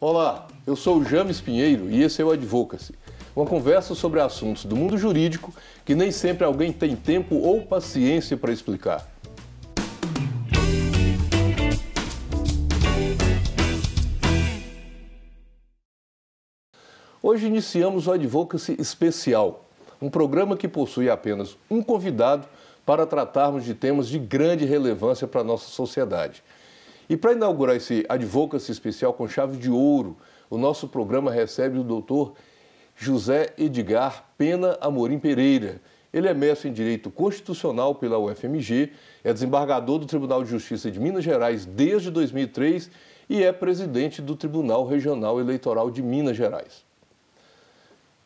Olá, eu sou o James Pinheiro e esse é o Advocacy, uma conversa sobre assuntos do mundo jurídico que nem sempre alguém tem tempo ou paciência para explicar. Hoje iniciamos o Advocacy Especial, um programa que possui apenas um convidado para tratarmos de temas de grande relevância para a nossa sociedade. E para inaugurar esse Advocacy Especial com chave de ouro, o nosso programa recebe o Dr. José Edgar Pena Amorim Pereira. Ele é mestre em Direito Constitucional pela UFMG, é desembargador do Tribunal de Justiça de Minas Gerais desde 2003 e é presidente do Tribunal Regional Eleitoral de Minas Gerais.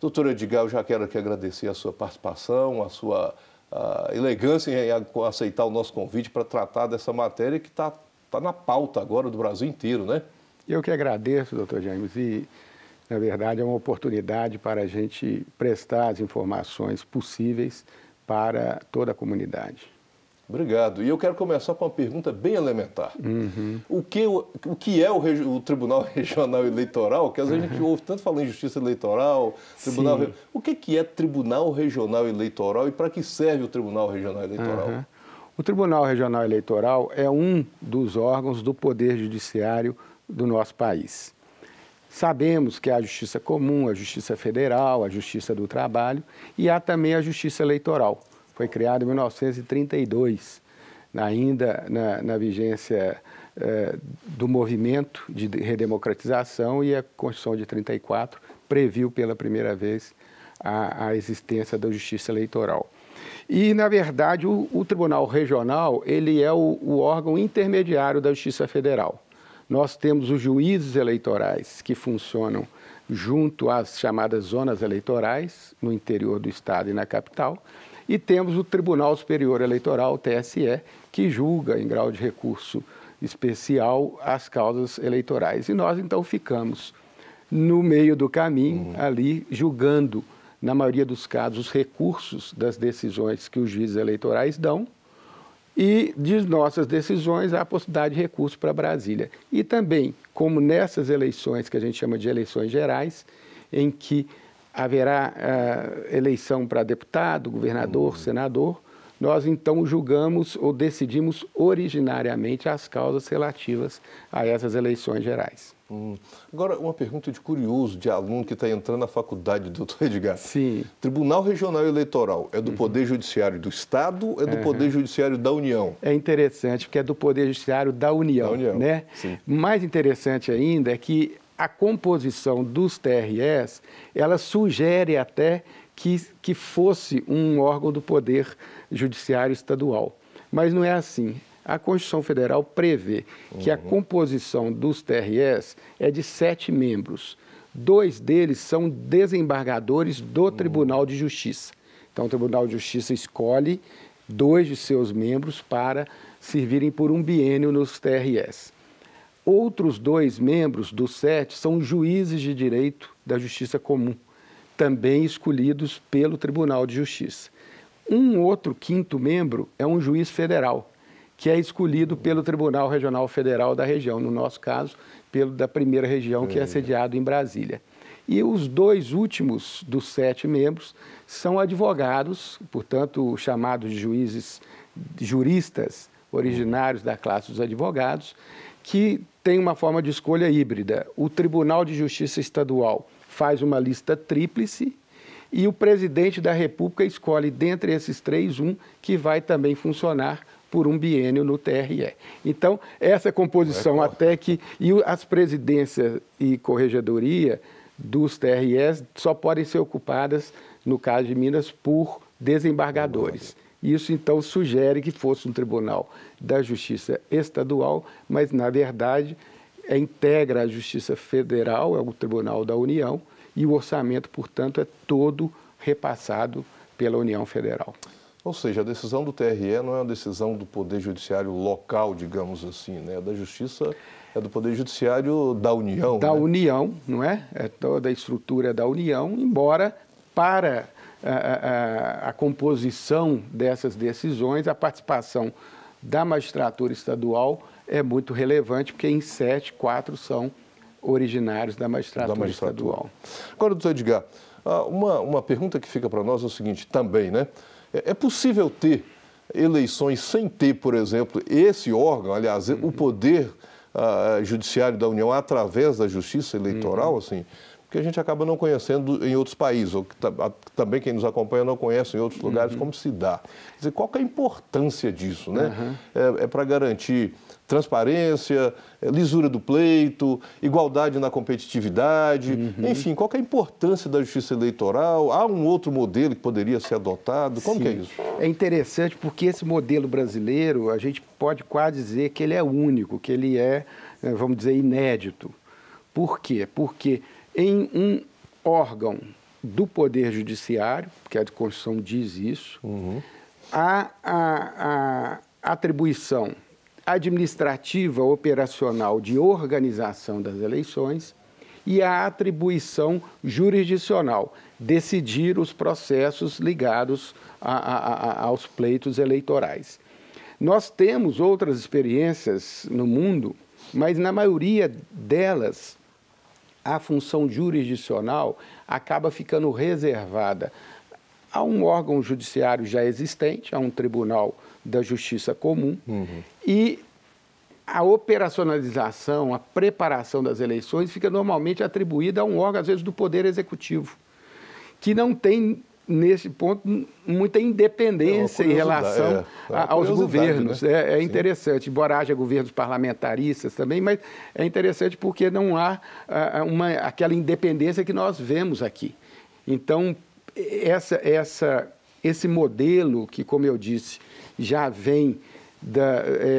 Doutor Edgar, eu já quero aqui agradecer a sua participação, a sua elegância em aceitar o nosso convite para tratar dessa matéria que está na pauta agora do Brasil inteiro, né? Eu que agradeço, doutor James, e, na verdade, é uma oportunidade para a gente prestar as informações possíveis para toda a comunidade. Obrigado. E eu quero começar com uma pergunta bem elementar. O que é o Tribunal Regional Eleitoral? Que às vezes a gente ouve tanto falar em justiça eleitoral, Tribunal... O que é Tribunal Regional Eleitoral e para que serve o Tribunal Regional Eleitoral? O Tribunal Regional Eleitoral é um dos órgãos do Poder Judiciário do nosso país. Sabemos que há a Justiça Comum, a Justiça Federal, a Justiça do Trabalho e há também a Justiça Eleitoral. Foi criada em 1932, ainda na vigência do movimento de redemocratização, e a Constituição de 34 previu pela primeira vez a existência da Justiça Eleitoral. E, na verdade, o Tribunal Regional, ele é o órgão intermediário da Justiça Federal. Nós temos os juízes eleitorais que funcionam junto às chamadas zonas eleitorais, no interior do Estado e na capital, e temos o Tribunal Superior Eleitoral, o TSE, que julga em grau de recurso especial as causas eleitorais. E nós, então, ficamos no meio do caminho, ali, julgando, na maioria dos casos, os recursos das decisões que os juízes eleitorais dão, e de nossas decisões há a possibilidade de recurso para Brasília. E também, como nessas eleições que a gente chama de eleições gerais, em que haverá eleição para deputado, governador, senador, nós então julgamos ou decidimos originariamente as causas relativas a essas eleições gerais. Agora, uma pergunta de curioso, de aluno que está entrando na faculdade, doutor Edgar. Sim. Tribunal Regional Eleitoral é do Poder Judiciário do Estado ou é do Poder Judiciário da União? É interessante, porque é do Poder Judiciário da União, né? Sim. Mais interessante ainda é que a composição dos TREs, ela sugere até que fosse um órgão do Poder Judiciário Estadual. Mas não é assim. A Constituição Federal prevê que a composição dos TREs é de 7 membros. 2 deles são desembargadores do Tribunal de Justiça. Então, o Tribunal de Justiça escolhe 2 de seus membros para servirem por um biênio nos TREs. Outros 2 membros dos 7 são juízes de direito da Justiça Comum, também escolhidos pelo Tribunal de Justiça. Um outro 5º membro é um juiz federal, que é escolhido pelo Tribunal Regional Federal da região, no nosso caso, da primeira região, que é sediado em Brasília. E os 2 últimos dos 7 membros são advogados, portanto, chamados de juristas originários da classe dos advogados, que tem uma forma de escolha híbrida. O Tribunal de Justiça Estadual faz uma lista tríplice e o presidente da República escolhe, dentre esses 3, um que vai também funcionar por um biênio no TRE. Então, essa composição até que... E as presidências e corregedoria dos TREs só podem ser ocupadas, no caso de Minas, por desembargadores. Isso, então, sugere que fosse um tribunal da Justiça Estadual, mas, na verdade, integra a Justiça Federal, é o Tribunal da União, e o orçamento, portanto, é todo repassado pela União Federal. Ou seja, a decisão do TRE não é uma decisão do Poder Judiciário local, digamos assim, né? Da Justiça é do Poder Judiciário da União. Da União, não é? É toda a estrutura da União, embora para a composição dessas decisões, a participação da magistratura estadual é muito relevante, porque em 7, 4 são originários da magistratura estadual. Agora, doutor Edgar, uma pergunta que fica para nós é o seguinte também, né? É possível ter eleições sem ter, por exemplo, esse órgão, aliás, o poder judiciário da União através da justiça eleitoral, assim? Porque a gente acaba não conhecendo em outros países, ou também quem nos acompanha não conhece em outros lugares como se dá. Quer dizer, qual que é a importância disso, né? É para garantir transparência, lisura do pleito, igualdade na competitividade, enfim, qual que é a importância da justiça eleitoral? Há um outro modelo que poderia ser adotado? Como que é isso? É interessante porque esse modelo brasileiro, a gente pode quase dizer que ele é único, que ele é, vamos dizer, inédito. Por quê? Porque em um órgão do Poder Judiciário, que a Constituição diz isso, há a atribuição administrativa operacional de organização das eleições e a atribuição jurisdicional, decidir os processos ligados aos pleitos eleitorais. Nós temos outras experiências no mundo, mas na maioria delas a função jurisdicional acaba ficando reservada a um órgão judiciário já existente, a um tribunal da justiça comum, e a operacionalização, a preparação das eleições fica normalmente atribuída a um órgão, às vezes, do Poder Executivo, que não tem, nesse ponto, muita independência em relação aos governos. Né? É interessante, embora haja governos parlamentaristas também, mas é interessante porque não há aquela independência que nós vemos aqui. Então, esse modelo que, como eu disse, já vem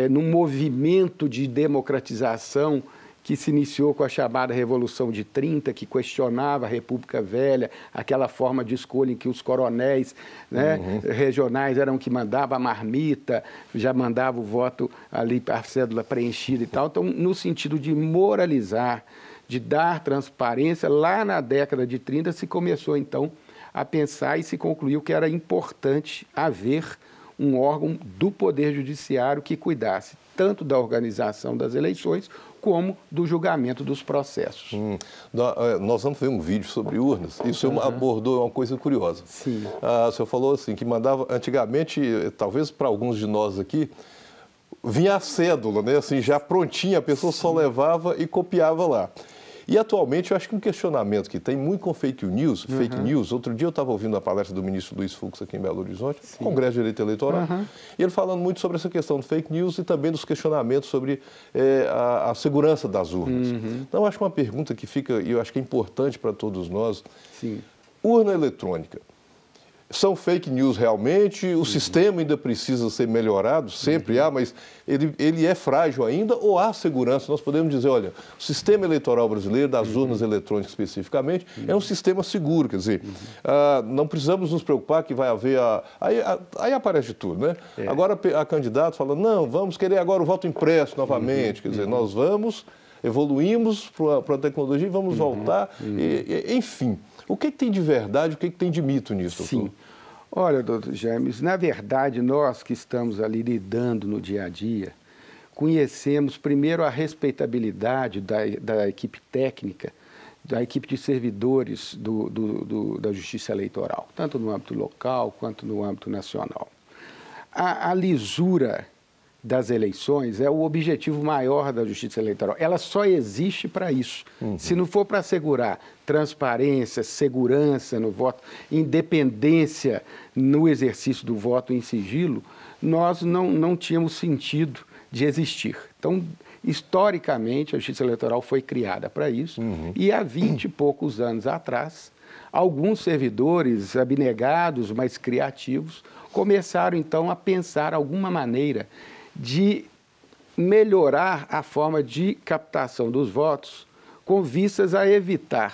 num movimento de democratização que se iniciou com a chamada Revolução de 30, que questionava a República Velha, aquela forma de escolha em que os coronéis, né, regionais eram que mandavam a marmita, já mandava o voto ali, a cédula preenchida e tal. Então, no sentido de moralizar, de dar transparência, lá na década de 30 se começou, então, a pensar e se concluiu que era importante haver um órgão do Poder Judiciário que cuidasse tanto da organização das eleições como do julgamento dos processos. Nós vamos ver um vídeo sobre urnas. E o senhor abordou uma coisa curiosa. Sim. O senhor falou assim, que mandava, antigamente, talvez para alguns de nós aqui, vinha a cédula, né? Assim, já prontinha, a pessoa só levava e copiava lá. E atualmente eu acho que um questionamento que tem muito com fake news, outro dia eu estava ouvindo a palestra do ministro Luiz Fux aqui em Belo Horizonte, no Congresso de Direito Eleitoral, e ele falando muito sobre essa questão do fake news e também dos questionamentos sobre a segurança das urnas. Então eu acho que uma pergunta que fica, e eu acho que é importante para todos nós, urna eletrônica. São fake news realmente? O sistema ainda precisa ser melhorado? Sempre há, mas ele é frágil ainda ou há segurança? Nós podemos dizer, olha, o sistema eleitoral brasileiro, das urnas eletrônicas especificamente, é um sistema seguro, quer dizer, não precisamos nos preocupar que vai haver aí aparece tudo, né? Agora a candidata fala, não, vamos querer agora o voto impresso novamente, quer dizer, nós evoluímos para a tecnologia e vamos voltar, enfim. O que tem de verdade, o que tem de mito nisso, doutor? Sim. Olha, doutor James, na verdade, nós que estamos ali lidando no dia a dia, conhecemos primeiro a respeitabilidade da equipe técnica, da equipe de servidores da Justiça Eleitoral, tanto no âmbito local quanto no âmbito nacional. A lisura das eleições é o objetivo maior da Justiça Eleitoral. Ela só existe para isso. Se não for para assegurar transparência, segurança no voto, independência no exercício do voto em sigilo, nós não tínhamos sentido de existir. Então, historicamente, a Justiça Eleitoral foi criada para isso e há 20 e poucos anos atrás, alguns servidores abnegados, mas criativos, começaram então a pensar alguma maneira de melhorar a forma de captação dos votos com vistas a evitar,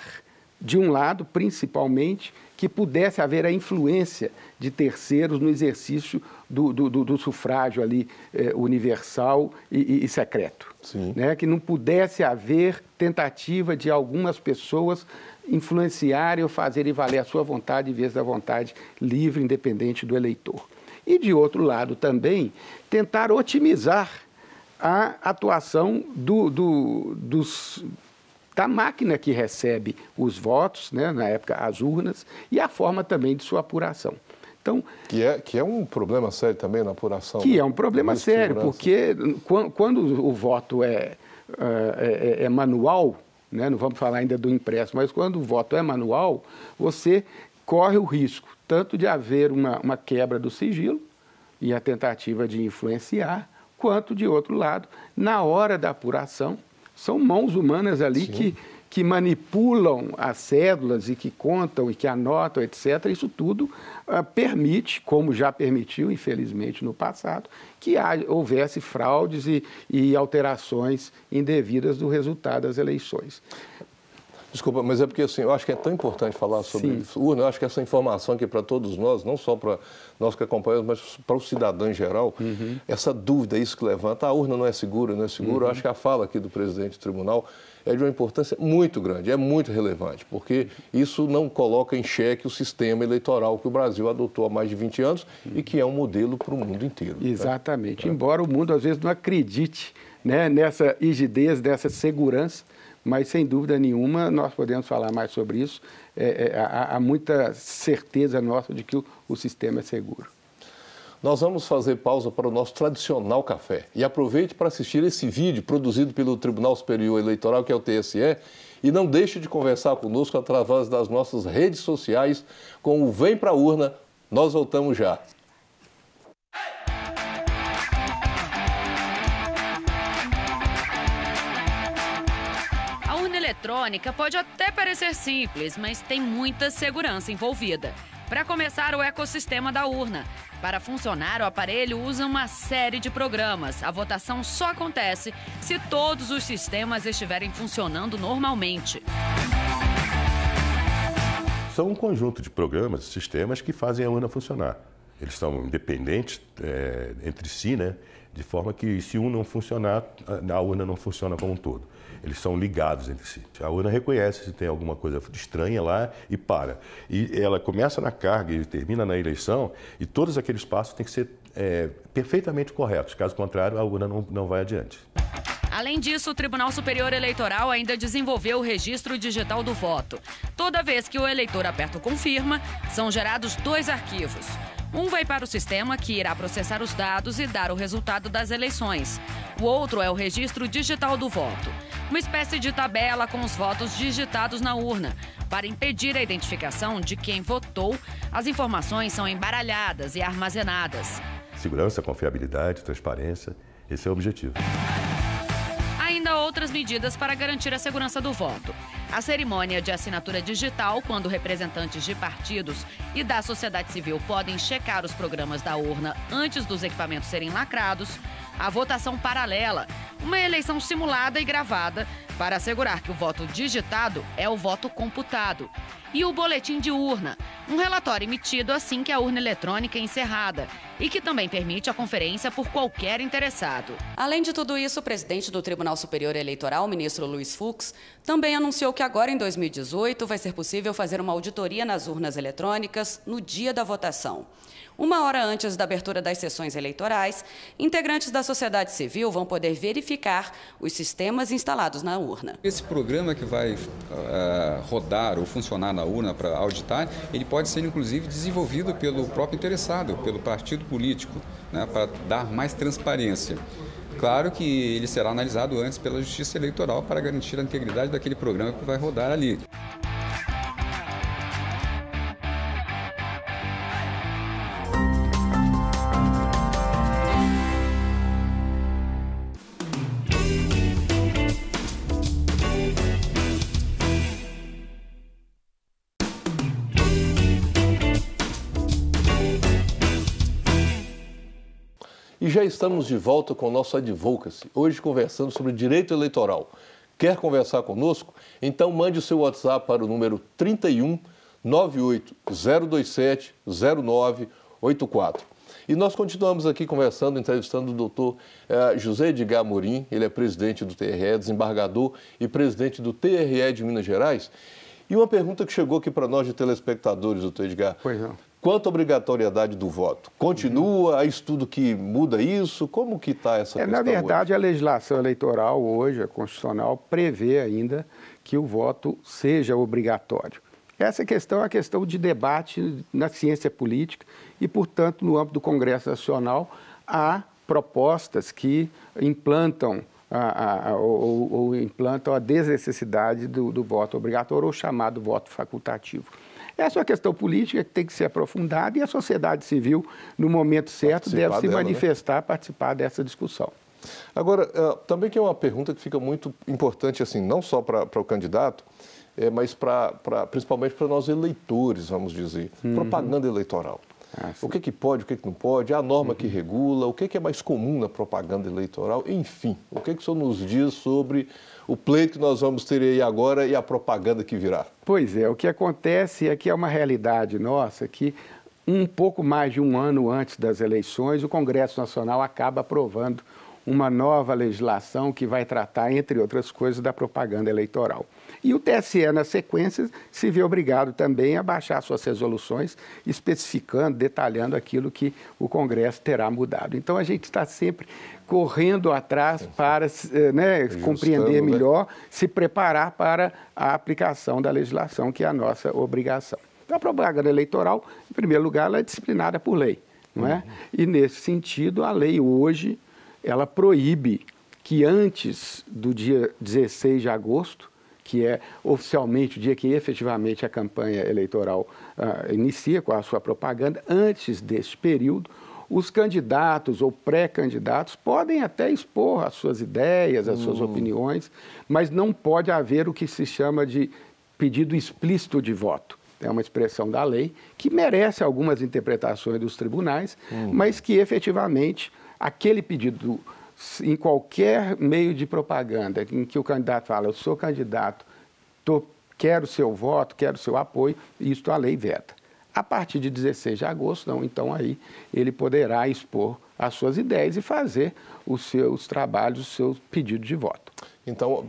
de um lado, principalmente, que pudesse haver a influência de terceiros no exercício do sufrágio ali, universal e secreto. Né? Que não pudesse haver tentativa de algumas pessoas influenciarem ou fazerem valer a sua vontade em vez da vontade livre, independente do eleitor. E, de outro lado, também, tentar otimizar a atuação dos da máquina que recebe os votos, né, na época as urnas, e a forma também de sua apuração. Então, que é um problema sério também na apuração. Que é um problema sério, porque quando o voto é manual, né, não vamos falar ainda do impresso, mas quando o voto é manual, você corre o risco tanto de haver uma quebra do sigilo e a tentativa de influenciar, quanto, de outro lado, na hora da apuração, são mãos humanas ali que manipulam as cédulas e que contam e que anotam, etc. Isso tudo permite, como já permitiu, infelizmente, no passado, que houvesse fraudes e alterações indevidas do resultado das eleições. Desculpa, mas é porque assim, eu acho que é tão importante falar sobre urna, eu acho que essa informação aqui para todos nós, não só para nós que acompanhamos, mas para o cidadão em geral, essa dúvida, isso que levanta, a urna não é segura, não é segura, eu acho que a fala aqui do presidente do tribunal é de uma importância muito grande, é muito relevante, porque isso não coloca em xeque o sistema eleitoral que o Brasil adotou há mais de 20 anos e que é um modelo para o mundo inteiro. Exatamente, embora o mundo às vezes não acredite, né, nessa rigidez, nessa segurança, mas, sem dúvida nenhuma, nós podemos falar mais sobre isso. Há muita certeza nossa de que o sistema é seguro. Nós vamos fazer pausa para o nosso tradicional café. E aproveite para assistir esse vídeo produzido pelo Tribunal Superior Eleitoral, que é o TSE, e não deixe de conversar conosco através das nossas redes sociais com o Vem Pra Urna. Nós voltamos já. Eletrônica pode até parecer simples, mas tem muita segurança envolvida. Para começar, o ecossistema da urna. Para funcionar, o aparelho usa uma série de programas. A votação só acontece se todos os sistemas estiverem funcionando normalmente. São um conjunto de programas, sistemas que fazem a urna funcionar. Eles são independentes entre si, né? De forma que, se um não funcionar, a urna não funciona como um todo. Eles são ligados entre si. A urna reconhece se tem alguma coisa estranha lá e para. E ela começa na carga e termina na eleição, e todos aqueles passos têm que ser perfeitamente corretos. Caso contrário, a urna não vai adiante. Além disso, o Tribunal Superior Eleitoral ainda desenvolveu o registro digital do voto. Toda vez que o eleitor aperta o confirma, são gerados 2 arquivos. Um vai para o sistema, que irá processar os dados e dar o resultado das eleições. O outro é o registro digital do voto, uma espécie de tabela com os votos digitados na urna. Para impedir a identificação de quem votou, as informações são embaralhadas e armazenadas. Segurança, confiabilidade, transparência, esse é o objetivo. Ainda há outras medidas para garantir a segurança do voto. A cerimônia de assinatura digital, quando representantes de partidos e da sociedade civil podem checar os programas da urna antes dos equipamentos serem lacrados. A votação paralela, uma eleição simulada e gravada para assegurar que o voto digitado é o voto computado. E o boletim de urna, um relatório emitido assim que a urna eletrônica é encerrada e que também permite a conferência por qualquer interessado. Além de tudo isso, o presidente do Tribunal Superior Eleitoral, o ministro Luiz Fux, também anunciou que agora, em 2018, vai ser possível fazer uma auditoria nas urnas eletrônicas no dia da votação. 1 hora antes da abertura das sessões eleitorais, integrantes da sociedade civil vão poder verificar os sistemas instalados na urna. Esse programa que vai rodar ou funcionar na urna para auditar, ele pode ser, inclusive, desenvolvido pelo próprio interessado, pelo partido político, né, para dar mais transparência. Claro que ele será analisado antes pela Justiça Eleitoral para garantir a integridade daquele programa que vai rodar ali. E já estamos de volta com o nosso Advocacy, hoje conversando sobre direito eleitoral. Quer conversar conosco? Então mande o seu WhatsApp para o número 31 98 027 0984. E nós continuamos aqui conversando, entrevistando o doutor José Edgar Amorim, ele é presidente do TRE, desembargador e presidente do TRE de Minas Gerais. E uma pergunta que chegou aqui para nós de telespectadores, doutor Edgar. Pois não. Quanto à obrigatoriedade do voto? Continua? Há estudo que muda isso? Como que está essa questão Na verdade, hoje? A legislação eleitoral hoje, a constitucional, prevê ainda que o voto seja obrigatório. Essa questão é a questão de debate na ciência política e, portanto, no âmbito do Congresso Nacional, há propostas que implantam ou implantam a desnecessidade do voto obrigatório ou chamado voto facultativo. Essa é uma questão política que tem que ser aprofundada e a sociedade civil, no momento certo, deve se manifestar, participar dessa discussão. Agora, também que é uma pergunta que fica muito importante, assim, não só para o candidato, mas principalmente para nós eleitores, vamos dizer. Propaganda eleitoral. O que pode, o que não pode, a norma que regula, o que é mais comum na propaganda eleitoral, enfim. O que o senhor nos diz sobre o pleito que nós vamos ter aí agora e a propaganda que virá? Pois é, o que acontece é que é uma realidade nossa que um pouco mais de um ano antes das eleições, o Congresso Nacional acaba aprovando uma nova legislação que vai tratar, entre outras coisas, da propaganda eleitoral. E o TSE, na sequência, se vê obrigado também a baixar suas resoluções, especificando, detalhando aquilo que o Congresso terá mudado. Então, a gente está sempre correndo atrás para compreender melhor, se preparar para a aplicação da legislação, que é a nossa obrigação. Então, a propaganda eleitoral, em primeiro lugar, ela é disciplinada por lei, não é? E, nesse sentido, a lei hoje, ela proíbe que antes do dia 16 de agosto, que é oficialmente o dia que efetivamente a campanha eleitoral inicia com a sua propaganda, antes deste período, os candidatos ou pré-candidatos podem até expor as suas ideias, as suas opiniões, mas não pode haver o que se chama de pedido explícito de voto. É uma expressão da lei que merece algumas interpretações dos tribunais, mas que efetivamente aquele pedido, em qualquer meio de propaganda, em que o candidato fala, eu sou candidato, quero seu voto, quero seu apoio, isto a lei veta. A partir de 16 de agosto, não, então aí ele poderá expor as suas ideias e fazer os seus trabalhos, os seus pedidos de voto. Então,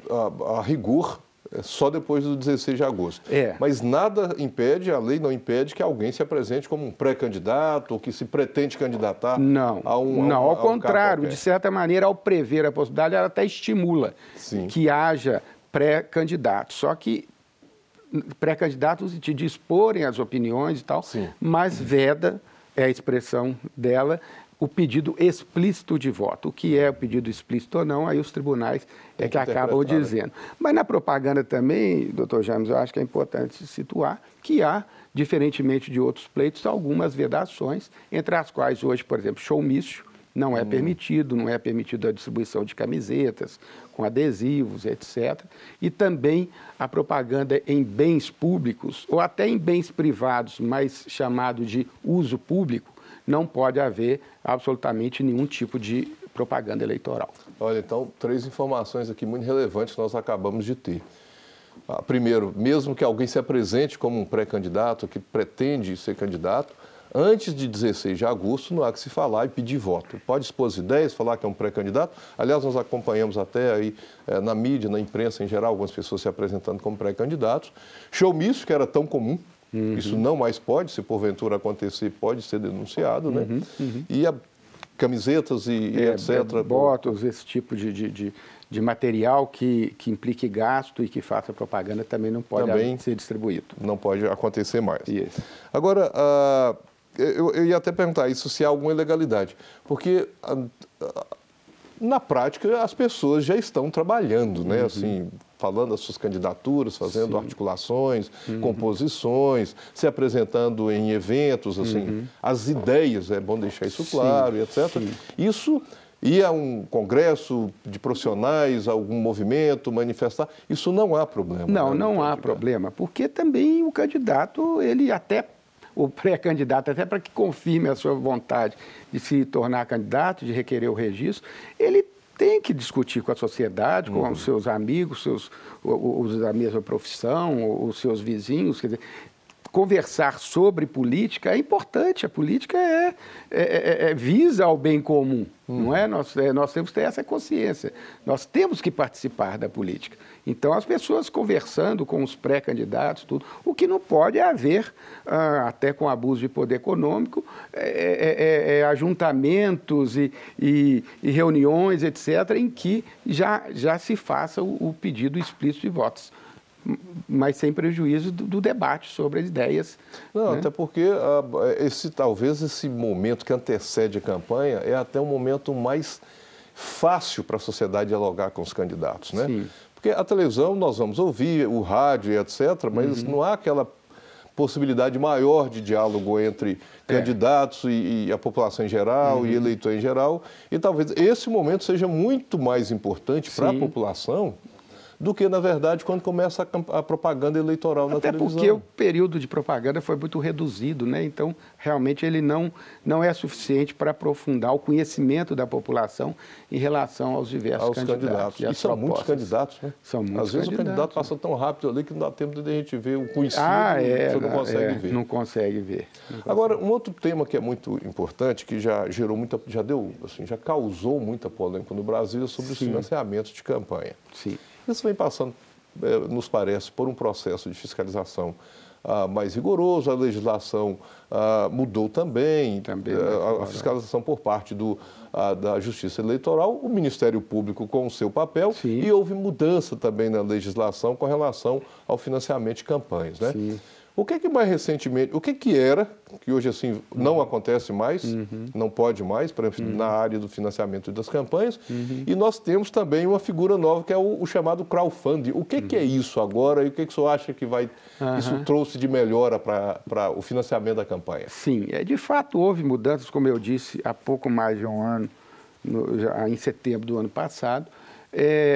a rigor, é só depois do 16 de agosto. Mas nada impede, a lei não impede que alguém se apresente como um pré-candidato ou que se pretende candidatar a um ao contrário, de certa maneira, ao prever a possibilidade, ela até estimula que haja pré-candidatos. Só que pré-candidatos de disporem as opiniões e tal, mas veda, é a expressão dela, o pedido explícito de voto. O que é o pedido explícito ou não, aí os tribunais é que acabam dizendo. Mas na propaganda também, doutor James, eu acho que é importante situar que há, diferentemente de outros pleitos, algumas vedações, entre as quais hoje, por exemplo, showmício não é permitido, não é permitido a distribuição de camisetas com adesivos, etc. E também a propaganda em bens públicos, ou até em bens privados, mas chamado de uso público, não pode haver absolutamente nenhum tipo de propaganda eleitoral. Olha, então, 3 informações aqui muito relevantes que nós acabamos de ter. Primeiro, mesmo que alguém se apresente como um pré-candidato, que pretende ser candidato, antes de 16 de agosto não há que se falar e pedir voto. Pode expor as ideias, falar que é um pré-candidato. Aliás, nós acompanhamos até aí na mídia, na imprensa em geral, algumas pessoas se apresentando como pré-candidatos. Showmício, que era tão comum, isso não mais pode, se porventura acontecer, pode ser denunciado, né? E camisetas e etc. Botos, esse tipo de material que implique gasto e que faça propaganda também não pode ser distribuído. Não pode acontecer mais. Isso. Agora, eu ia até perguntar isso se há alguma ilegalidade, porque na prática as pessoas já estão trabalhando, né? Assim, falando as suas candidaturas, fazendo articulações, composições, se apresentando em eventos, assim, as ideias, é bom deixar isso claro, e etc. Isso ir a um congresso de profissionais, algum movimento, manifestar, isso não há problema. Não, não há problema, porque também o candidato, ele até, o pré-candidato, até para que confirme a sua vontade de se tornar candidato, de requerer o registro, ele tem que discutir com a sociedade, com os seus amigos, os da mesma profissão, os seus vizinhos, quer dizer, conversar sobre política é importante. A política visa ao bem comum, não é? Nós temos que ter essa consciência. Nós temos que participar da política. Então, as pessoas conversando com os pré-candidatos, tudo, o que não pode é haver, até com abuso de poder econômico, ajuntamentos e reuniões, etc., em que já se faça o pedido explícito de votos. mas sem prejuízo do debate sobre as ideias. Não, né? Até porque talvez esse momento que antecede a campanha é até um momento mais fácil para a sociedade dialogar com os candidatos, né? Sim. Porque a televisão nós vamos ouvir, o rádio e etc., mas não há aquela possibilidade maior de diálogo entre candidatos e a população em geral e eleitor em geral. E talvez esse momento seja muito mais importante para a população do que, na verdade, quando começa a propaganda eleitoral na televisão. Até porque o período de propaganda foi muito reduzido, né? Então, realmente, ele não é suficiente para aprofundar o conhecimento da população em relação aos diversos candidatos. E são muitos candidatos, né? São muitos Às vezes o candidato passa tão rápido ali que não dá tempo de a gente ver o conhecido, você não consegue ver. Não consegue ver. Agora, um outro tema que é muito importante, que já causou muita polêmica no Brasil, é sobre os financiamentos de campanha. Sim. Isso vem passando, nos parece, por um processo de fiscalização mais rigoroso, a legislação mudou também a fiscalização por parte da Justiça Eleitoral, o Ministério Público com o seu papel, e houve mudança também na legislação com relação ao financiamento de campanhas, né? Sim. O que mais recentemente, o que era, que hoje assim não acontece mais, não pode mais, por exemplo, na área do financiamento das campanhas, e nós temos também uma figura nova que é o chamado crowdfunding. O que é isso agora e o que o senhor acha que isso trouxe de melhora para o financiamento da campanha? Sim, de fato houve mudanças, como eu disse, há pouco mais de um ano, em setembro do ano passado,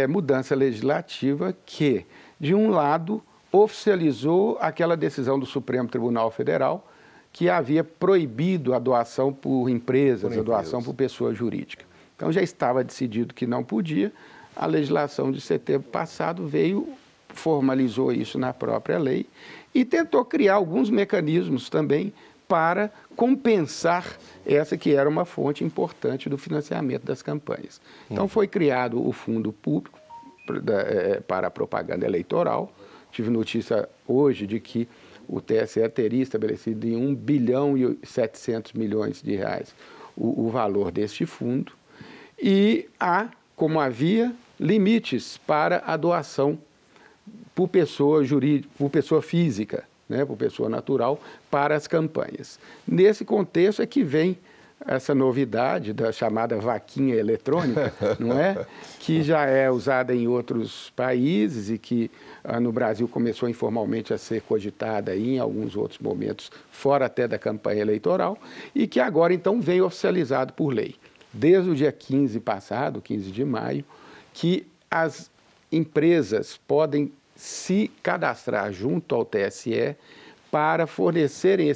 mudança legislativa que, de um lado, oficializou aquela decisão do Supremo Tribunal Federal que havia proibido a doação por empresas, a doação por pessoa jurídica. Então já estava decidido que não podia, a legislação de setembro passado veio, formalizou isso na própria lei e tentou criar alguns mecanismos também para compensar essa que era uma fonte importante do financiamento das campanhas. Então foi criado o Fundo Público para a Propaganda Eleitoral. Tive notícia hoje de que o TSE teria estabelecido em 1 bilhão e 700 milhões de reais o valor deste fundo. E como havia, limites para a doação por pessoa jurídica, por pessoa física, né, por pessoa natural, para as campanhas. Nesse contexto é que vem essa novidade da chamada vaquinha eletrônica, não é? Que já é usada em outros países e que no Brasil começou informalmente a ser cogitada em alguns outros momentos, fora até da campanha eleitoral, e que agora então vem oficializado por lei. Desde o dia 15 passado, 15 de maio, que as empresas podem se cadastrar junto ao TSE para fornecerem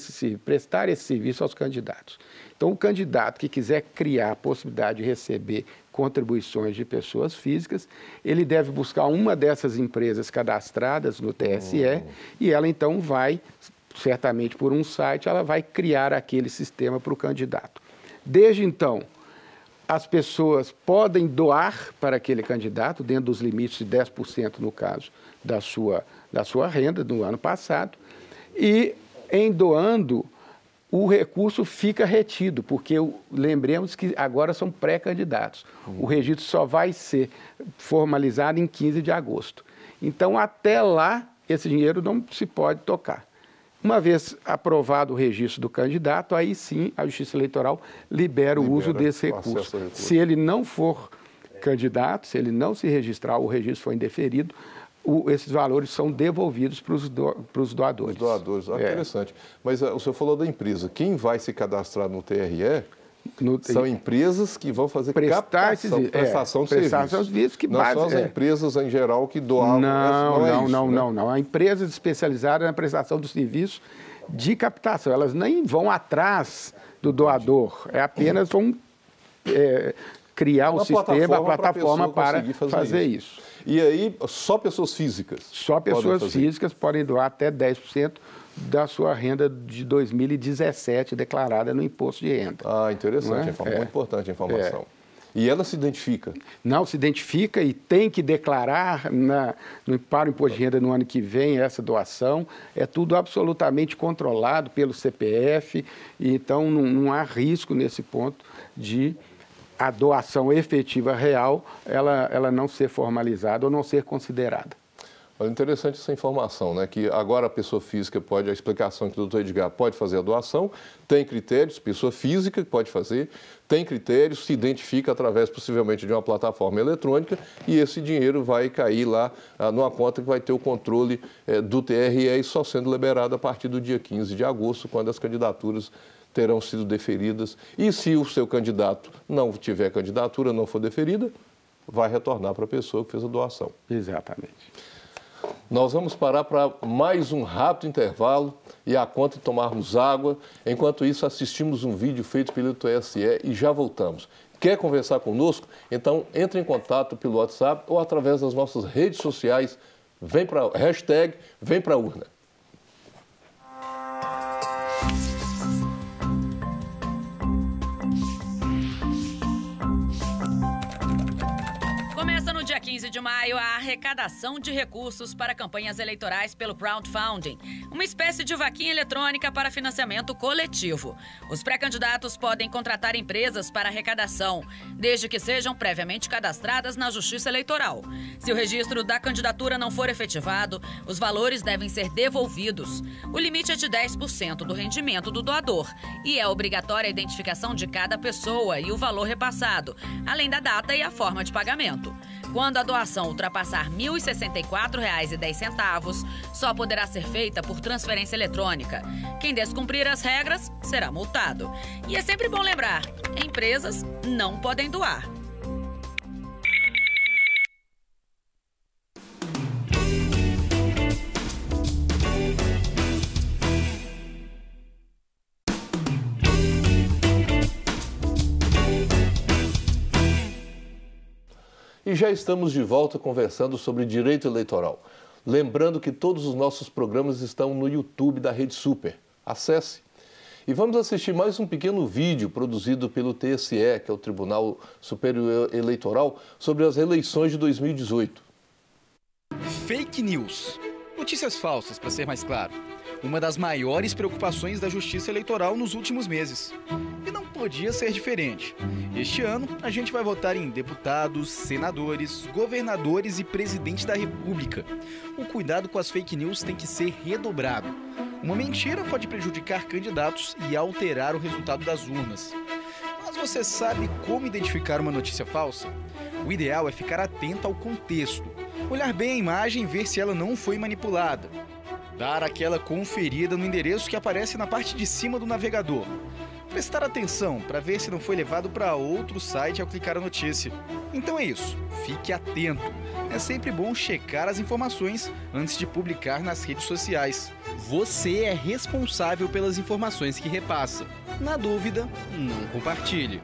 prestar esse serviço aos candidatos. Então, o candidato que quiser criar a possibilidade de receber contribuições de pessoas físicas, ele deve buscar uma dessas empresas cadastradas no TSE e ela, então, vai, certamente por um site, ela vai criar aquele sistema para o candidato. Desde então, as pessoas podem doar para aquele candidato, dentro dos limites de 10%, no caso, da sua renda do ano passado, e, em doando, o recurso fica retido, porque lembremos que agora são pré-candidatos. O registro só vai ser formalizado em 15 de agosto. Então, até lá, esse dinheiro não se pode tocar. Uma vez aprovado o registro do candidato, aí sim a Justiça Eleitoral libera o uso desse recurso. Se ele não for candidato, se ele não se registrar, o registro for indeferido, esses valores são devolvidos para os doadores. Os doadores, interessante. Mas o senhor falou da empresa. Quem vai se cadastrar no TRE são empresas que vão fazer prestação de serviços. Não são as empresas em geral que doavam. Não. A empresa especializada na prestação do serviço de captação. Elas nem vão atrás do doador. Apenas vão criar o sistema, a plataforma para fazer isso. E aí, só pessoas físicas? Só pessoas físicas podem doar até 10% da sua renda de 2017 declarada no imposto de renda. Interessante, muito importante a informação. E ela se identifica? Não, se identifica e tem que declarar para o imposto de renda no ano que vem essa doação. É tudo absolutamente controlado pelo CPF, e então não há risco nesse ponto de a doação efetiva real, ela não ser formalizada ou não ser considerada. Olha, interessante essa informação, né? Que agora a pessoa física pode, a explicação que o doutor Edgar pode fazer a doação, tem critérios, pessoa física que pode fazer, tem critérios, se identifica através possivelmente de uma plataforma eletrônica e esse dinheiro vai cair lá numa conta que vai ter o controle do TRE e só sendo liberado a partir do dia 15 de agosto, quando as candidaturas terão sido deferidas. E se o seu candidato não tiver candidatura, não for deferida, vai retornar para a pessoa que fez a doação. Exatamente. Nós vamos parar para mais um rápido intervalo e a conta de tomarmos água. Enquanto isso, assistimos um vídeo feito pelo TSE e já voltamos. Quer conversar conosco? Então, entre em contato pelo WhatsApp ou através das nossas redes sociais. Vem para a urna. Dia 15 de maio, a arrecadação de recursos para campanhas eleitorais pelo crowdfunding, uma espécie de vaquinha eletrônica para financiamento coletivo. Os pré-candidatos podem contratar empresas para arrecadação, desde que sejam previamente cadastradas na Justiça Eleitoral. Se o registro da candidatura não for efetivado, os valores devem ser devolvidos. O limite é de 10% do rendimento do doador e é obrigatória a identificação de cada pessoa e o valor repassado, além da data e a forma de pagamento. Quando a doação ultrapassar R$ 1.064,10, só poderá ser feita por transferência eletrônica. Quem descumprir as regras será multado. E é sempre bom lembrar, empresas não podem doar. E já estamos de volta conversando sobre direito eleitoral. Lembrando que todos os nossos programas estão no YouTube da Rede Super. Acesse. E vamos assistir mais um pequeno vídeo produzido pelo TSE, que é o Tribunal Superior Eleitoral, sobre as eleições de 2018. Fake news. Notícias falsas, para ser mais claro. Uma das maiores preocupações da Justiça Eleitoral nos últimos meses. E não podia ser diferente. Este ano, a gente vai votar em deputados, senadores, governadores e presidente da República. O cuidado com as fake news tem que ser redobrado. Uma mentira pode prejudicar candidatos e alterar o resultado das urnas. Mas você sabe como identificar uma notícia falsa? O ideal é ficar atento ao contexto. Olhar bem a imagem e ver se ela não foi manipulada. Dar aquela conferida no endereço que aparece na parte de cima do navegador. Prestar atenção para ver se não foi levado para outro site ao clicar a notícia. Então é isso, fique atento. É sempre bom checar as informações antes de publicar nas redes sociais. Você é responsável pelas informações que repassa. Na dúvida, não compartilhe.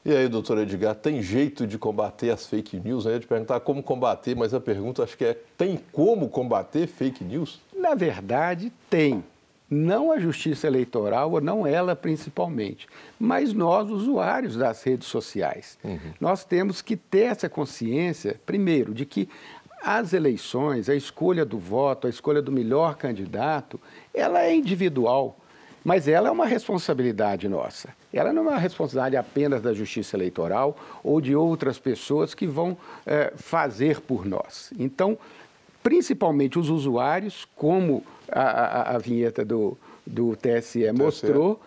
E aí, doutor Edgar, tem jeito de combater as fake news? Eu ia te perguntar como combater, mas a pergunta acho que é, tem como combater fake news? Na verdade, tem. Não a Justiça Eleitoral, ou não ela principalmente, mas nós, usuários das redes sociais. Nós temos que ter essa consciência, primeiro, de que as eleições, a escolha do voto, a escolha do melhor candidato, ela é individual. Mas ela é uma responsabilidade nossa. Ela não é uma responsabilidade apenas da Justiça Eleitoral ou de outras pessoas que vão fazer por nós. Então, principalmente os usuários, como a vinheta do TSE mostrou,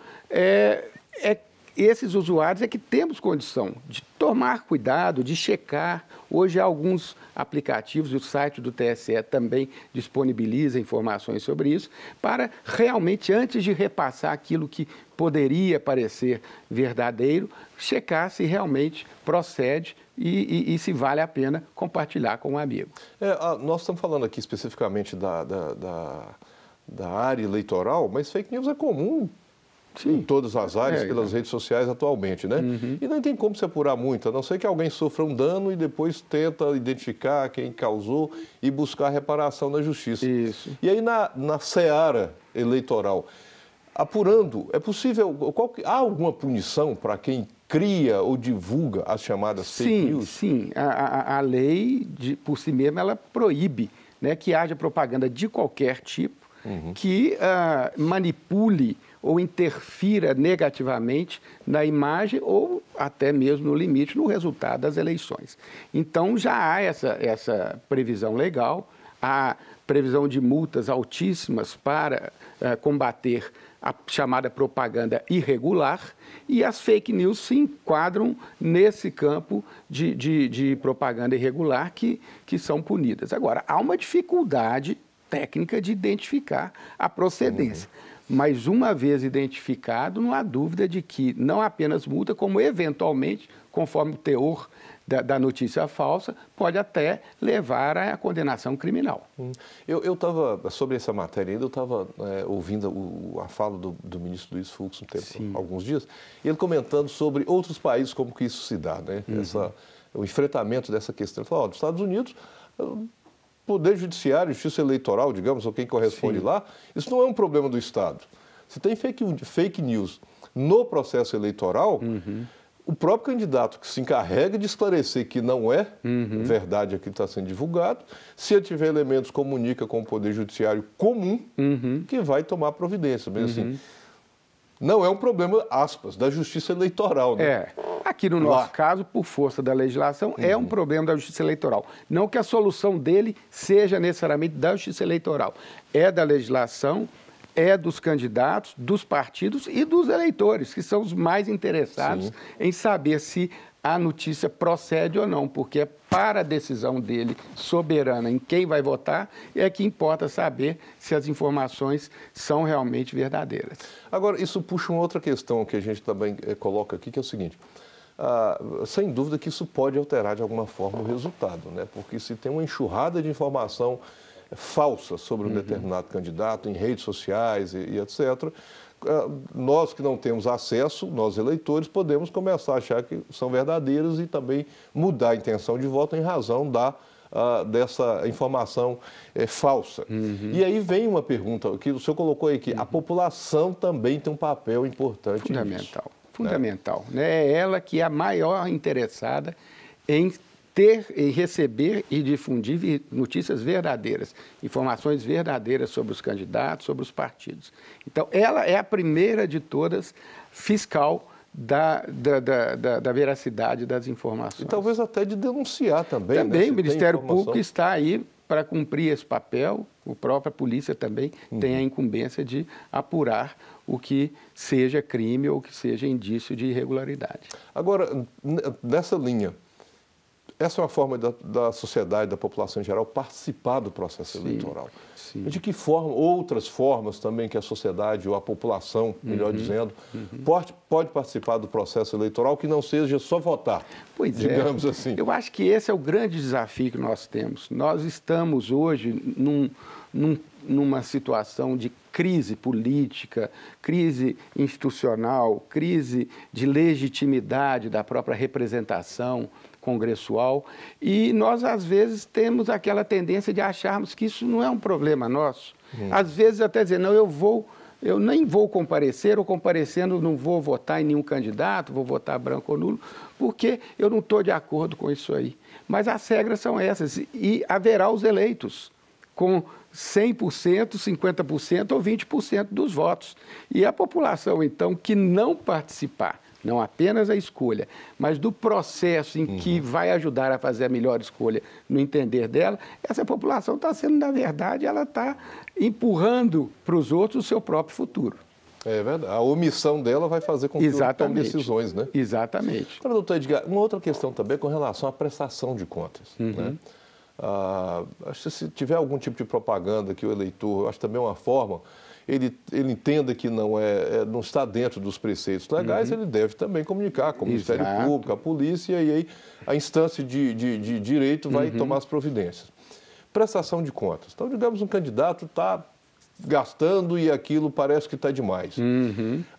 esses usuários é que temos condição de tomar cuidado, de checar. Hoje há alguns aplicativos e o site do TSE também disponibiliza informações sobre isso, para realmente, antes de repassar aquilo que poderia parecer verdadeiro, checar se realmente procede e se vale a pena compartilhar com um amigo. Nós estamos falando aqui especificamente da área eleitoral, mas fake news é comum. Sim. Em todas as áreas, pelas redes sociais atualmente, né? E não tem como se apurar muito, a não ser que alguém sofra um dano e depois tenta identificar quem causou e buscar reparação na justiça. Isso. E aí na seara eleitoral, apurando, é possível, há alguma punição para quem cria ou divulga as chamadas fake news? Sim, a lei, por si mesma, ela proíbe, né, que haja propaganda de qualquer tipo que manipule ou interfira negativamente na imagem ou até mesmo, no limite, no resultado das eleições. Então, já há essa previsão legal, há previsão de multas altíssimas para combater a chamada propaganda irregular, e as fake news se enquadram nesse campo de propaganda irregular que são punidas. Agora, há uma dificuldade técnica de identificar a procedência. Mas, uma vez identificado, não há dúvida de que não apenas multa, como eventualmente, conforme o teor da notícia falsa, pode até levar à condenação criminal. Eu estava, sobre essa matéria ainda, eu estava ouvindo a fala do ministro Luiz Fux alguns dias, e ele comentando sobre outros países, como que isso se dá, né? O enfrentamento dessa questão. Ele falou, nos Estados Unidos, Poder Judiciário, Justiça Eleitoral, digamos, ou quem corresponde lá, isso não é um problema do Estado. Se tem fake news no processo eleitoral, o próprio candidato que se encarrega de esclarecer que não é verdade aquilo que está sendo divulgado, se ele tiver elementos, comunica com o Poder Judiciário comum, que vai tomar providência. Mas, assim, não é um problema, aspas, da Justiça Eleitoral, né? Aqui no nosso caso, por força da legislação, é um problema da Justiça Eleitoral. Não que a solução dele seja necessariamente da Justiça Eleitoral. É da legislação, é dos candidatos, dos partidos e dos eleitores, que são os mais interessados em saber se a notícia procede ou não, porque para a decisão dele soberana em quem vai votar é que importa saber se as informações são realmente verdadeiras. Agora, isso puxa uma outra questão que a gente também coloca aqui, que é o seguinte: sem dúvida que isso pode alterar de alguma forma o resultado, né? Porque se tem uma enxurrada de informação falsa sobre um determinado candidato em redes sociais e etc., nós que não temos acesso, nós eleitores, podemos começar a achar que são verdadeiros e também mudar a intenção de voto em razão dessa informação falsa. E aí vem uma pergunta que o senhor colocou aí, que a população também tem um papel importante Fundamental. nisso, Fundamental. Né? É ela que é a maior interessada em receber e difundir notícias verdadeiras, informações verdadeiras sobre os candidatos, sobre os partidos. Então, ela é a primeira de todas fiscal da veracidade das informações. E talvez até de denunciar também. Também, né? o Ministério Público está aí para cumprir esse papel, a própria polícia também tem a incumbência de apurar o que seja crime ou que seja indício de irregularidade. Agora, nessa linha, essa é uma forma da sociedade, da população em geral, participar do processo eleitoral. De que forma, outras formas também que a sociedade ou a população, melhor dizendo, pode participar do processo eleitoral que não seja só votar, digamos assim? Eu acho que esse é o grande desafio que nós temos. Nós estamos hoje numa situação de crise política, crise institucional, crise de legitimidade da própria representação congressual, e nós, às vezes, temos aquela tendência de acharmos que isso não é um problema nosso. Às vezes, até dizer, não, eu nem vou comparecer, ou comparecendo não vou votar em nenhum candidato, vou votar branco ou nulo, porque eu não estou de acordo com isso aí. Mas as regras são essas, e haverá os eleitos com 100%, 50% ou 20% dos votos. E a população, então, que não participar, não apenas a escolha, mas do processo em que vai ajudar a fazer a melhor escolha no entender dela, essa população está sendo, na verdade, ela está empurrando para os outros o seu próprio futuro. É verdade. A omissão dela vai fazer com que tome decisões, né? Exatamente. Agora, doutor Edgar, uma outra questão também com relação à prestação de contas, né? Acho que se tiver algum tipo de propaganda que o eleitor, acho também uma forma, ele entenda que não está dentro dos preceitos legais, ele deve também comunicar com o Ministério Público, a polícia, e aí a instância de direito vai tomar as providências. Prestação de contas. Então, digamos, um candidato está gastando e aquilo parece que está demais.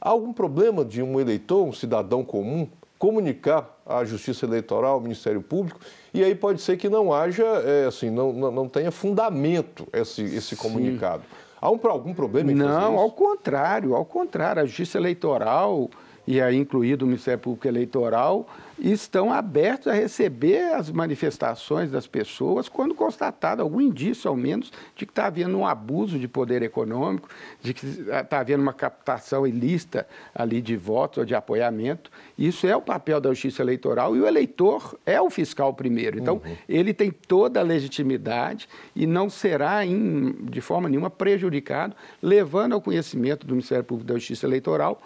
Há algum problema de um eleitor, um cidadão comum, comunicar à Justiça Eleitoral, ao Ministério Público, e aí pode ser que não haja, não tenha fundamento esse comunicado. Há algum problema em fazer isso? Não, ao contrário. A Justiça Eleitoral, e aí incluído o Ministério Público Eleitoral, estão abertos a receber as manifestações das pessoas quando constatado algum indício, ao menos, de que está havendo um abuso de poder econômico, de que está havendo uma captação ilícita ali de votos ou de apoiamento. Isso é o papel da Justiça Eleitoral e o eleitor é o fiscal primeiro. Então, ele tem toda a legitimidade e não será, de forma nenhuma, prejudicado, levando ao conhecimento do Ministério Público da Justiça Eleitoral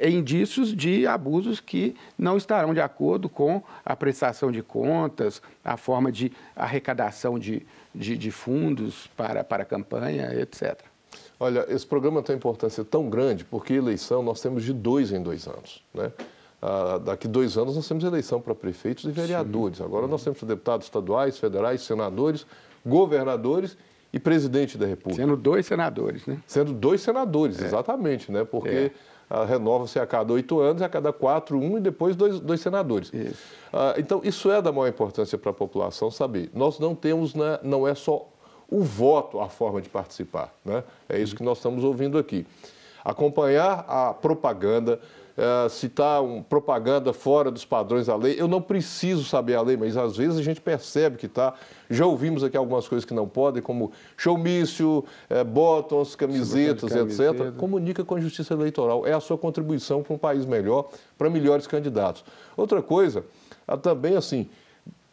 indícios de abusos que não estarão de acordo com a prestação de contas, a forma de arrecadação de fundos para a campanha, etc. Olha, esse programa tem importância tão grande porque eleição nós temos de 2 em 2 anos, né? Daqui 2 anos nós temos eleição para prefeitos e vereadores. Sim. Agora nós temos deputados estaduais, federais, senadores, governadores e presidente da República. Sendo 2 senadores, né? Sendo 2 senadores, exatamente, né? Porque renova-se a cada 8 anos, a cada 4, 1 e depois 2 senadores. Então, isso é da maior importância para a população saber. Nós não temos, né, não é só o voto a forma de participar, né? É isso que nós estamos ouvindo aqui. Acompanhar a propaganda, se está propaganda fora dos padrões da lei, eu não preciso saber a lei, mas às vezes a gente percebe que está. Já ouvimos aqui algumas coisas que não podem, como showmício, bottoms, camisetas, etc. Comunica com a Justiça Eleitoral. É a sua contribuição para um país melhor, para melhores candidatos. Outra coisa, também assim,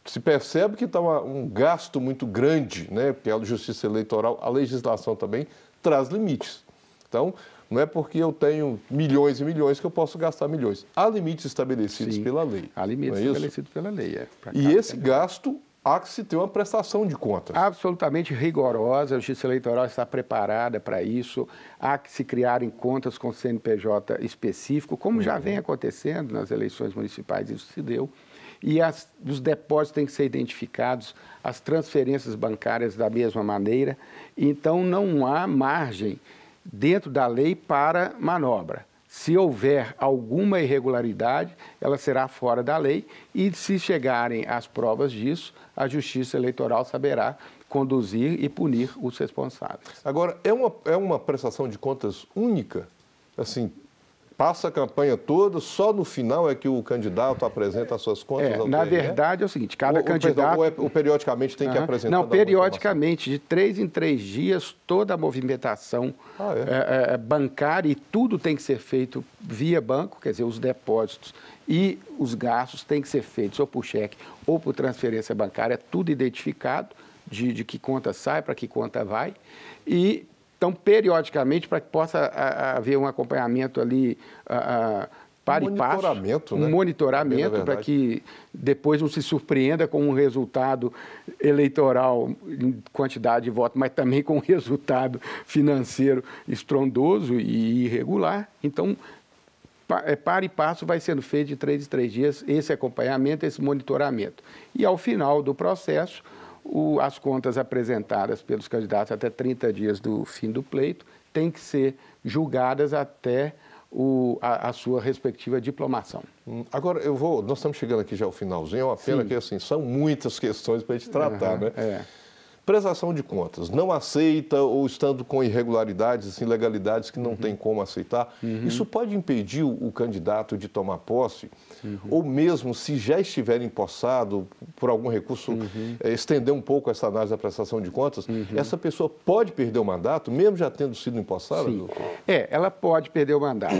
se percebe que está um gasto muito grande, né? Porque a Justiça Eleitoral, a legislação também traz limites. Então, não é porque eu tenho milhões e milhões que eu posso gastar milhões. Há limites estabelecidos pela lei. Há limites estabelecidos pela lei, E esse gasto há que se ter uma prestação de contas. Absolutamente rigorosa, a Justiça Eleitoral está preparada para isso, há que se criarem contas com CNPJ específico, como já vem acontecendo nas eleições municipais, isso se deu. E os depósitos têm que ser identificados, as transferências bancárias da mesma maneira. Então, não há margem dentro da lei para manobra. Se houver alguma irregularidade, ela será fora da lei e, se chegarem às provas disso, a Justiça Eleitoral saberá conduzir e punir os responsáveis. Agora, é uma prestação de contas única? Assim, passa a campanha toda, só no final é que o candidato apresenta as suas contas ao TRE? Na verdade é o seguinte, cada candidato... Ou periodicamente tem que apresentar? Não, periodicamente, de 3 em 3 dias, toda a movimentação bancária e tudo tem que ser feito via banco, quer dizer, os depósitos e os gastos têm que ser feitos ou por cheque ou por transferência bancária, tudo identificado de que conta sai, para que conta vai. E... Então, periodicamente, para que possa haver um acompanhamento ali para e passo, um monitoramento, para que depois não se surpreenda com um resultado eleitoral em quantidade de votos, mas também com um resultado financeiro estrondoso e irregular. Então, para e passo vai sendo feito de 3 em 3 dias esse acompanhamento, esse monitoramento. E, ao final do processo, as contas apresentadas pelos candidatos até 30 dias do fim do pleito têm que ser julgadas até a sua respectiva diplomação. Agora, nós estamos chegando aqui já ao finalzinho, é uma pena que assim, são muitas questões para a gente tratar, né? Prestação de contas, não aceita ou estando com irregularidades, ilegalidades que não tem como aceitar, isso pode impedir o candidato de tomar posse, ou mesmo se já estiver empossado por algum recurso, estender um pouco essa análise da prestação de contas, essa pessoa pode perder o mandato, mesmo já tendo sido empossada? Sim, ela pode perder o mandato.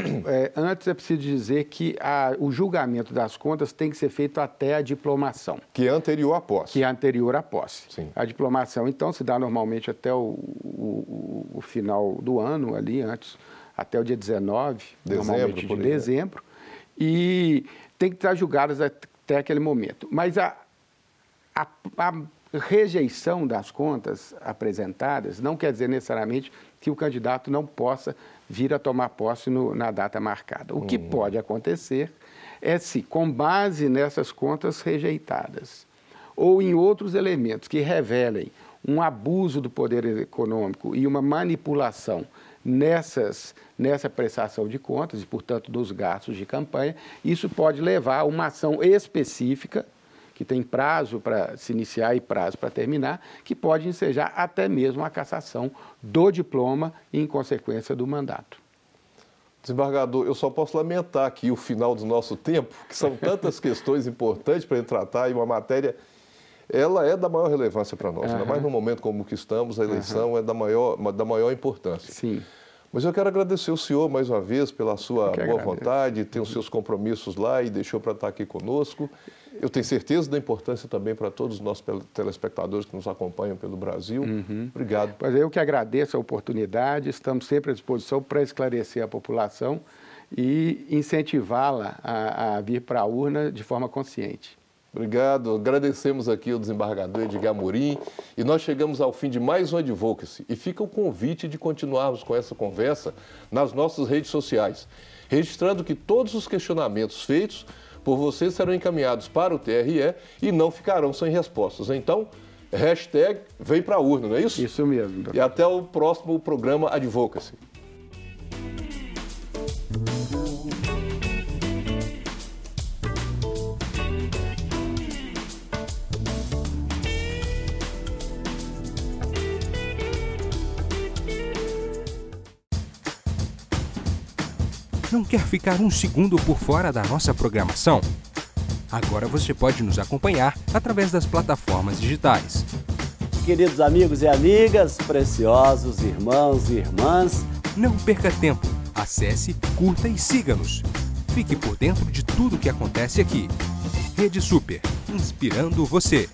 Antes é preciso dizer que o julgamento das contas tem que ser feito até a diplomação. Que é anterior à posse. Que é anterior à posse. Sim. A diplomação, então, se dá normalmente até o final do ano, ali antes, até o dia 19, normalmente de dezembro, e tem que estar julgadas até aquele momento. Mas a rejeição das contas apresentadas não quer dizer necessariamente que o candidato não possa vir a tomar posse na data marcada. O que pode acontecer é se, com base nessas contas rejeitadas, ou em outros elementos que revelem um abuso do poder econômico e uma manipulação nessa prestação de contas e, portanto, dos gastos de campanha, isso pode levar a uma ação específica, que tem prazo para se iniciar e prazo para terminar, que pode ensejar até mesmo a cassação do diploma e, em consequência, do mandato. Desembargador, eu só posso lamentar aqui o final do nosso tempo, que são tantas questões importantes para a gente tratar, e uma matéria, ela é da maior relevância para nós, ainda mais no momento como que estamos, a eleição é da maior importância. Sim. Mas eu quero agradecer o senhor mais uma vez pela sua boa vontade, tem os seus compromissos lá e deixou para estar aqui conosco. Eu tenho certeza da importância também para todos os nossos telespectadores que nos acompanham pelo Brasil. Obrigado. Pois eu que agradeço a oportunidade, estamos sempre à disposição para esclarecer a população e incentivá-la a vir para a urna de forma consciente. Obrigado. Agradecemos aqui ao desembargador Edgar Amorim e nós chegamos ao fim de mais um Advocacy e fica o convite de continuarmos com essa conversa nas nossas redes sociais, registrando que todos os questionamentos feitos por vocês serão encaminhados para o TRE e não ficarão sem respostas. Então, hashtag vem pra urna, não é isso? Isso mesmo. Doutor. E até o próximo programa Advocacy. Não quer ficar um segundo por fora da nossa programação? Agora você pode nos acompanhar através das plataformas digitais. Queridos amigos e amigas, preciosos irmãos e irmãs, não perca tempo. Acesse, curta e siga-nos. Fique por dentro de tudo o que acontece aqui. Rede Super, inspirando você.